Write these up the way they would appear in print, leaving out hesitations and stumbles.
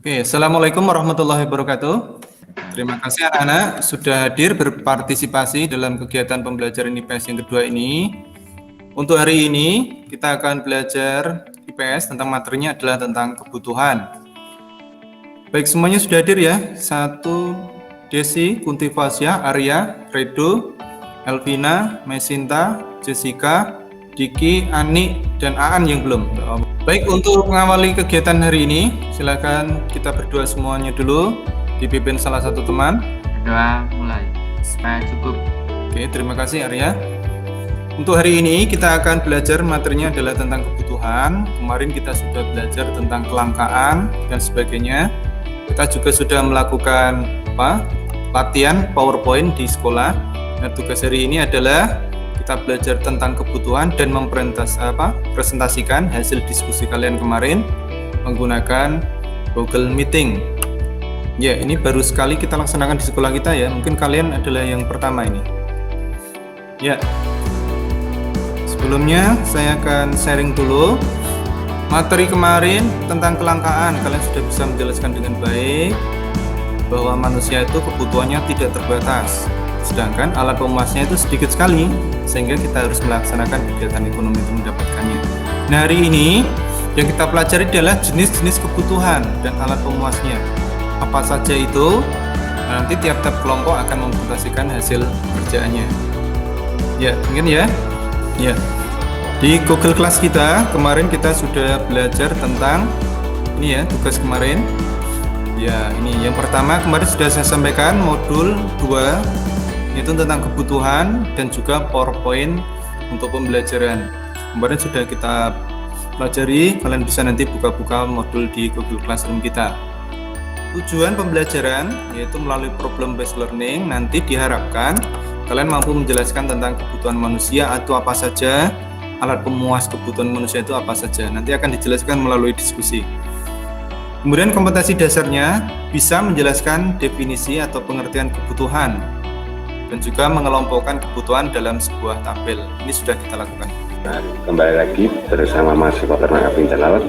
Oke, Assalamualaikum warahmatullahi wabarakatuh. Terima kasih anak-anak sudah hadir berpartisipasi dalam kegiatan pembelajaran IPS yang kedua ini. Untuk hari ini kita akan belajar IPS tentang materinya adalah tentang kebutuhan. Baik, semuanya sudah hadir ya. Satu, Desi, Kunti Fasya, Arya, Redo, Elvina, Mesinta, Jessica, Diki, Ani, dan Aan yang belum. Baik, untuk mengawali kegiatan hari ini, silakan kita berdoa semuanya dulu, dipimpin salah satu teman. Doa mulai, supaya cukup. Oke, terima kasih Arya. Untuk hari ini kita akan belajar materinya adalah tentang kebutuhan. Kemarin kita sudah belajar tentang kelangkaan dan sebagainya. Kita juga sudah melakukan latihan PowerPoint di sekolah. Nah, tugas hari ini adalah kita belajar tentang kebutuhan dan presentasikan hasil diskusi kalian kemarin menggunakan Google Meeting. Ya, ini baru sekali kita laksanakan di sekolah kita ya. Mungkin kalian adalah yang pertama ini. Ya. Sebelumnya saya akan sharing dulu materi kemarin tentang kelangkaan. Kalian sudah bisa menjelaskan dengan baik bahwa manusia itu kebutuhannya tidak terbatas. Sedangkan alat pemuasnya itu sedikit sekali, sehingga kita harus melaksanakan kegiatan ekonomi untuk mendapatkannya. Nah, hari ini yang kita pelajari adalah jenis-jenis kebutuhan dan alat pemuasnya. Apa saja itu? Nanti tiap-tiap kelompok akan mempresentasikan hasil kerjaannya. Ya, mungkin ya. Ya. Di Google Class kita, kemarin kita sudah belajar tentang ini ya, tugas kemarin. Ya, ini yang pertama kemarin sudah saya sampaikan modul 2 itu tentang kebutuhan dan juga PowerPoint untuk pembelajaran. Kemarin sudah kita pelajari, kalian bisa nanti buka-buka modul di Google Classroom kita. Tujuan pembelajaran yaitu melalui problem based learning, nanti diharapkan kalian mampu menjelaskan tentang kebutuhan manusia atau apa saja, alat pemuas kebutuhan manusia itu apa saja. Nanti akan dijelaskan melalui diskusi. Kemudian kompetensi dasarnya bisa menjelaskan definisi atau pengertian kebutuhan dan juga mengelompokkan kebutuhan dalam sebuah tabel. Ini sudah kita lakukan. Nah, kembali lagi bersama Mas Peternak Abin Jalal.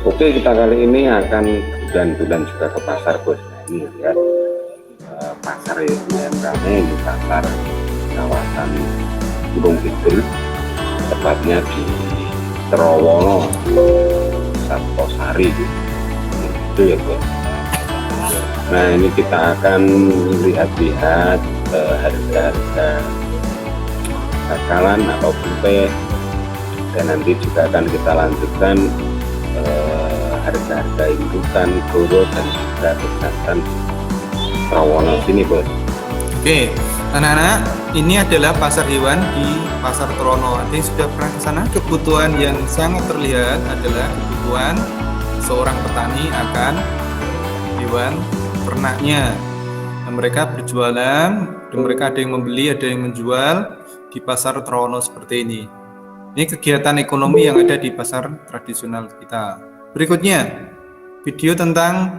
Oke, kita kali ini akan bulan-bulan juga ke pasar, bos. Nah, ini lihat pasar yang ramai, ini pasar kawasan Gunung Kidul, tepatnya di Terowongan, Santosari, itu ya, bos. Nah, ini kita akan lihat-lihat harga-harga bakalan atau bupe, dan nanti juga akan kita lanjutkan harga-harga indukan, goro, dan juga kesehatan Terowongan sini, bos. Oke, anak-anak, ini adalah pasar hewan di Pasar Terowongan. Ada yang sudah pernah ke sana? Kebutuhan yang sangat terlihat adalah kebutuhan seorang petani akan hewan ternaknya. Nah, mereka berjualan, dan mereka ada yang membeli, ada yang menjual di pasar Terowongan seperti ini. Ini kegiatan ekonomi yang ada di pasar tradisional kita. Berikutnya, video tentang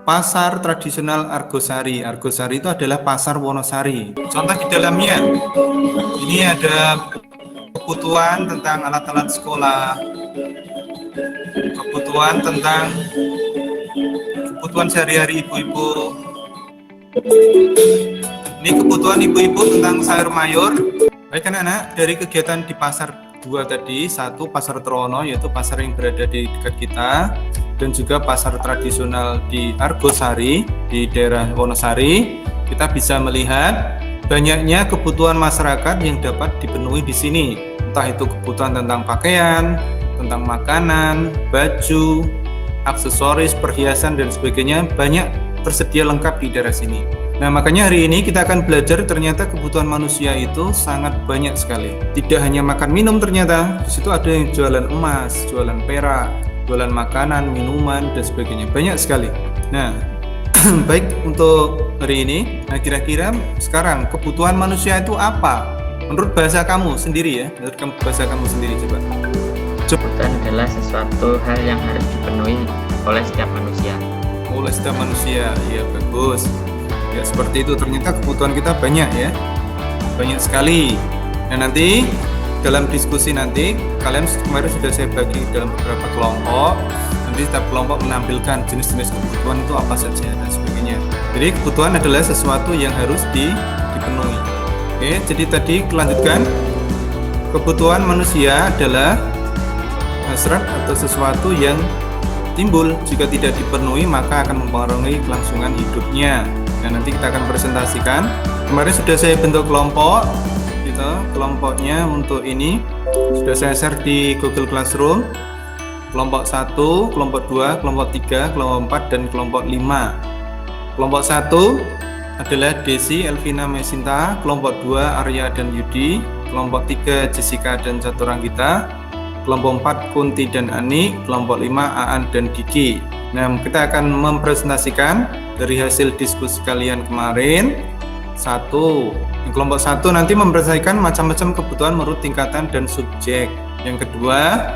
pasar tradisional Argosari. Argosari itu adalah pasar Wonosari. Contoh di dalamnya, ini ada kebutuhan tentang alat-alat sekolah, kebutuhan sehari-hari ibu-ibu. Ini kebutuhan ibu-ibu tentang sayur mayur. Baik anak-anak, dari kegiatan di pasar 2 tadi, satu pasar Terowongan yaitu pasar yang berada di dekat kita, dan juga pasar tradisional di Argosari di daerah Wonosari, kita bisa melihat banyaknya kebutuhan masyarakat yang dapat dipenuhi di sini. Entah itu kebutuhan tentang pakaian, tentang makanan, baju, aksesoris, perhiasan, dan sebagainya, banyak tersedia lengkap di daerah sini. Nah, makanya hari ini kita akan belajar ternyata kebutuhan manusia itu sangat banyak sekali. Tidak hanya makan minum, ternyata di situ ada yang jualan emas, jualan perak, jualan makanan, minuman, dan sebagainya. Banyak sekali. Nah, baik untuk hari ini. Nah, kira-kira sekarang kebutuhan manusia itu apa? Menurut bahasa kamu sendiri ya, menurut bahasa kamu sendiri coba. Kebutuhan adalah sesuatu hal yang harus dipenuhi oleh setiap manusia. Oleh setiap manusia, ya bagus. Ya seperti itu, ternyata kebutuhan kita banyak ya, banyak sekali. Nah, nanti dalam diskusi nanti kalian kemarin sudah saya bagi dalam beberapa kelompok. Nanti Jadi setiap kelompok menampilkan jenis-jenis kebutuhan itu apa saja dan sebagainya. Jadi kebutuhan adalah sesuatu yang harus dipenuhi. Oke, jadi tadi kelanjutkan. Kebutuhan manusia adalah hasrat atau sesuatu yang timbul jika tidak dipenuhi maka akan mempengaruhi kelangsungan hidupnya. Dan nanti kita akan presentasikan. Kemarin sudah saya bentuk kelompok, gitu. Kelompoknya untuk ini sudah saya share di Google Classroom. Kelompok 1, kelompok 2, kelompok 3, kelompok 4, dan kelompok 5. Kelompok 1 adalah Desi, Elvina, Mesinta. Kelompok 2 Arya dan Yudi. Kelompok 3 Jessica dan Caturangita. Kelompok 4 Kunti dan Ani. Kelompok 5 Aan dan Diki. Nah, kita akan mempresentasikan dari hasil diskusi kalian kemarin. Kelompok 1 nanti mempresentasikan macam-macam kebutuhan menurut tingkatan dan subjek. Yang kedua,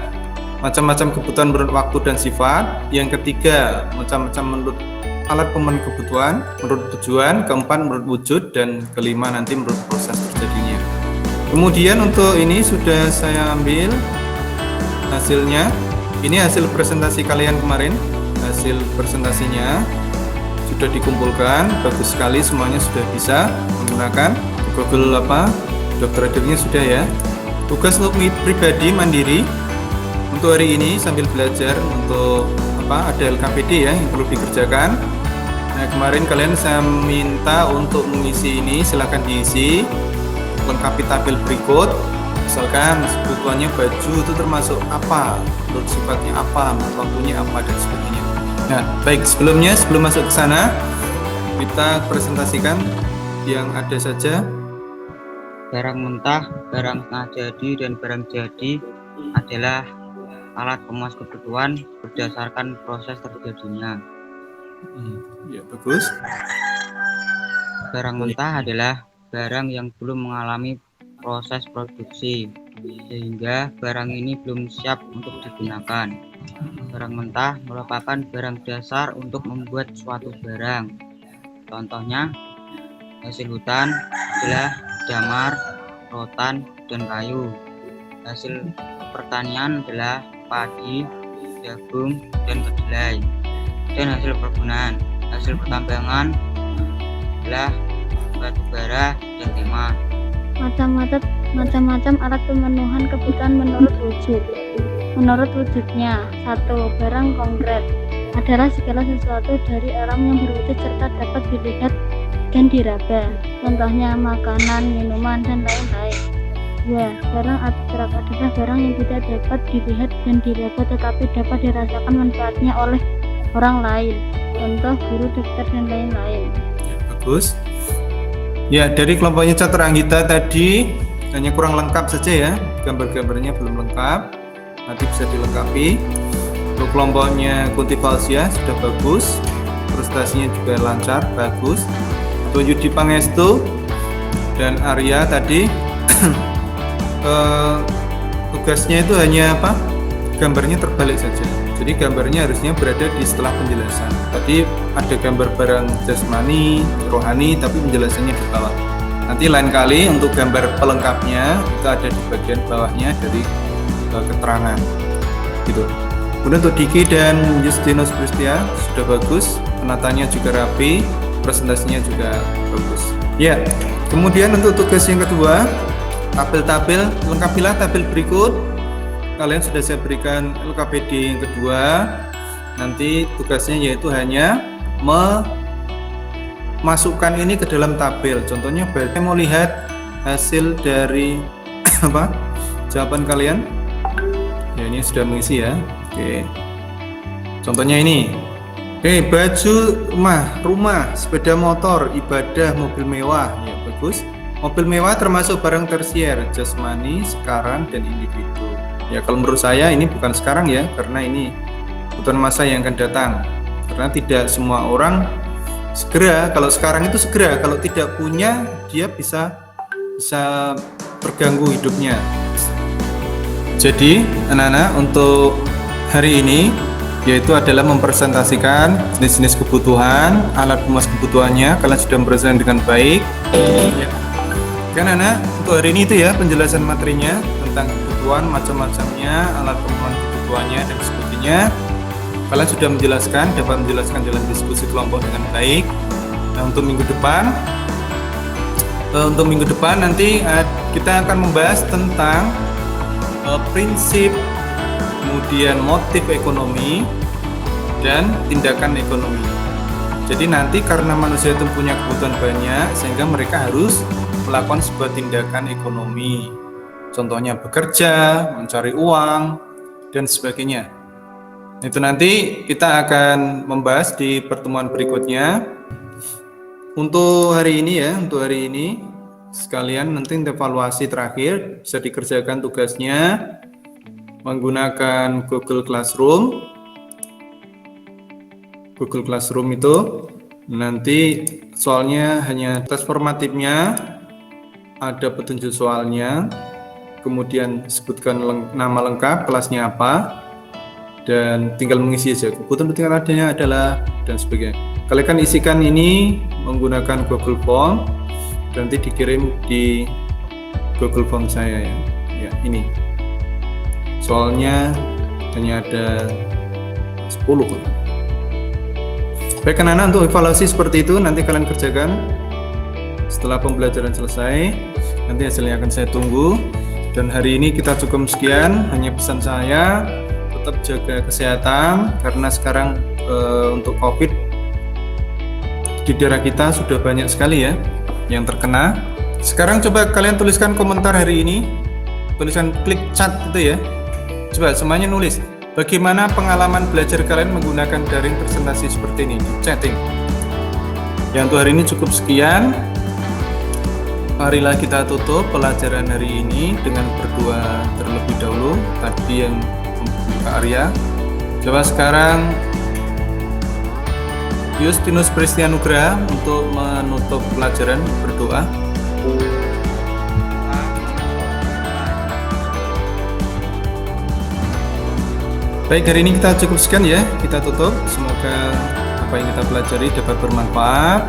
macam-macam kebutuhan menurut waktu dan sifat. Yang ketiga, macam-macam menurut alat pemenuhan kebutuhan, menurut tujuan. Keempat, menurut wujud. Dan kelima, nanti menurut proses terjadinya. Kemudian untuk ini sudah saya ambil hasilnya. Ini hasil presentasi kalian kemarin. Hasil presentasinya sudah dikumpulkan, bagus sekali, semuanya sudah bisa menggunakan Google Dr. Adirnya sudah ya. Tugas untuk pribadi mandiri untuk hari ini sambil belajar untuk ada LKPD ya yang perlu dikerjakan. Nah, kemarin kalian saya minta untuk mengisi ini, silahkan diisi, lengkapi tabel berikut. Misalkan kebutuhannya baju itu termasuk apa, menurut sifatnya apa, menurut waktunya apa, dan sebagainya. Nah, baik, sebelum masuk ke sana, kita presentasikan yang ada saja. Barang mentah, barang setengah jadi, dan barang jadi adalah alat pemuas kebutuhan berdasarkan proses terjadinya. Ya, bagus. Barang mentah adalah barang yang belum mengalami proses produksi, sehingga barang ini belum siap untuk digunakan. Barang mentah merupakan barang dasar untuk membuat suatu barang. Contohnya, hasil hutan adalah damar, rotan, dan kayu. Hasil pertanian adalah padi, jagung, dan kedelai. Dan hasil perkebunan, hasil pertambangan adalah batu bara dan timah. Macam-macam alat pemenuhan kebutuhan menurut wujud. Menurut wujudnya, 1. Barang konkret adalah segala sesuatu dari alam yang berwujud serta dapat dilihat dan diraba. Contohnya makanan, minuman, dan lain-lain. 2. Barang abstrak adalah barang yang tidak dapat dilihat dan diraba tetapi dapat dirasakan manfaatnya oleh orang lain. Contoh guru, dokter, dan lain-lain. Ya, bagus. Ya, dari kelompoknya Caturangita tadi hanya kurang lengkap saja ya, gambar-gambarnya belum lengkap, nanti bisa dilengkapi. Untuk kelompoknya Kunti Falsia sudah bagus, prestasinya juga lancar, bagus. Untuk Yudi Pangestu dan Arya tadi tugasnya itu hanya gambarnya terbalik saja. Jadi gambarnya harusnya berada di setelah penjelasan. Tadi ada gambar barang jasmani, rohani, tapi penjelasannya di bawah. Nanti lain kali untuk gambar pelengkapnya itu ada di bagian bawahnya dari keterangan. Gitu. Kemudian untuk Diki dan Justinus Pristia sudah bagus, penatanya juga rapi, presentasinya juga bagus. Ya. Kemudian untuk tugas yang kedua, tabel-tabel, lengkapilah tabel berikut. Kalian sudah saya berikan LKPD yang kedua. Nanti tugasnya yaitu hanya memasukkan ini ke dalam tabel. Contohnya saya mau lihat hasil dari jawaban kalian. Ya, ini sudah mengisi ya. Oke. Contohnya ini. Oke, baju, rumah, sepeda motor, ibadah, mobil mewah. Ya, bagus. Mobil mewah termasuk barang tersier, jasmani, sekarang, dan individu. Ya, kalau menurut saya ini bukan sekarang ya, karena ini kebutuhan masa yang akan datang. Karena tidak semua orang segera, kalau sekarang itu segera, kalau tidak punya dia bisa terganggu hidupnya. Jadi anak-anak untuk hari ini yaitu adalah mempresentasikan jenis-jenis kebutuhan, alat pemuas kebutuhannya. Kalian sudah mempresentasikan dengan baik. Ya. Kan anak, untuk hari ini itu ya penjelasan materinya tentang kebutuhan macam-macamnya, alat pemenuhan kebutuhannya dan sebagainya. kalian sudah dapat menjelaskan dalam diskusi kelompok dengan baik. Nah, untuk minggu depan nanti kita akan membahas tentang prinsip, kemudian motif ekonomi dan tindakan ekonomi. Jadi nanti karena manusia itu punya kebutuhan banyak, sehingga mereka harus melakukan sebuah tindakan ekonomi. Contohnya bekerja, mencari uang, dan sebagainya. Itu nanti kita akan membahas di pertemuan berikutnya. Untuk hari ini sekalian nanti evaluasi terakhir bisa dikerjakan tugasnya menggunakan Google Classroom. Google Classroom itu nanti soalnya hanya tes formatifnya, ada petunjuk soalnya, kemudian sebutkan nama lengkap, kelasnya apa, dan tinggal mengisi saja. Kebutuhan adanya adalah dan sebagainya. Kalian isikan ini menggunakan Google Form, nanti dikirim di Google Form saya ya. Ini soalnya hanya ada 10 kok. Baik anak-anak, untuk evaluasi seperti itu nanti kalian kerjakan setelah pembelajaran selesai. Nanti hasilnya akan saya tunggu. Dan hari ini kita cukup sekian. Hanya pesan saya, tetap jaga kesehatan karena sekarang untuk COVID di daerah kita sudah banyak sekali ya yang terkena. Sekarang coba kalian tuliskan komentar hari ini, tuliskan klik chat itu ya. Coba semuanya nulis bagaimana pengalaman belajar kalian menggunakan daring presentasi seperti ini di chatting. Ya, untuk hari ini cukup sekian. Marilah kita tutup pelajaran hari ini dengan berdoa terlebih dahulu. Tadi yang membuka Arya. Coba sekarang Justinus Pristianugraha untuk menutup pelajaran berdoa. Baik, hari ini kita cukup sekian ya. Kita tutup. Semoga apa yang kita pelajari dapat bermanfaat.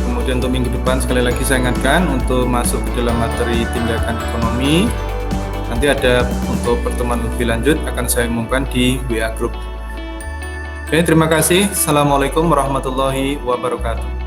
Kemudian untuk minggu depan sekali lagi saya ingatkan untuk masuk ke dalam materi tindakan ekonomi. Nanti ada untuk pertemuan lebih lanjut akan saya umumkan di WA Group. Oke, terima kasih. Assalamualaikum warahmatullahi wabarakatuh.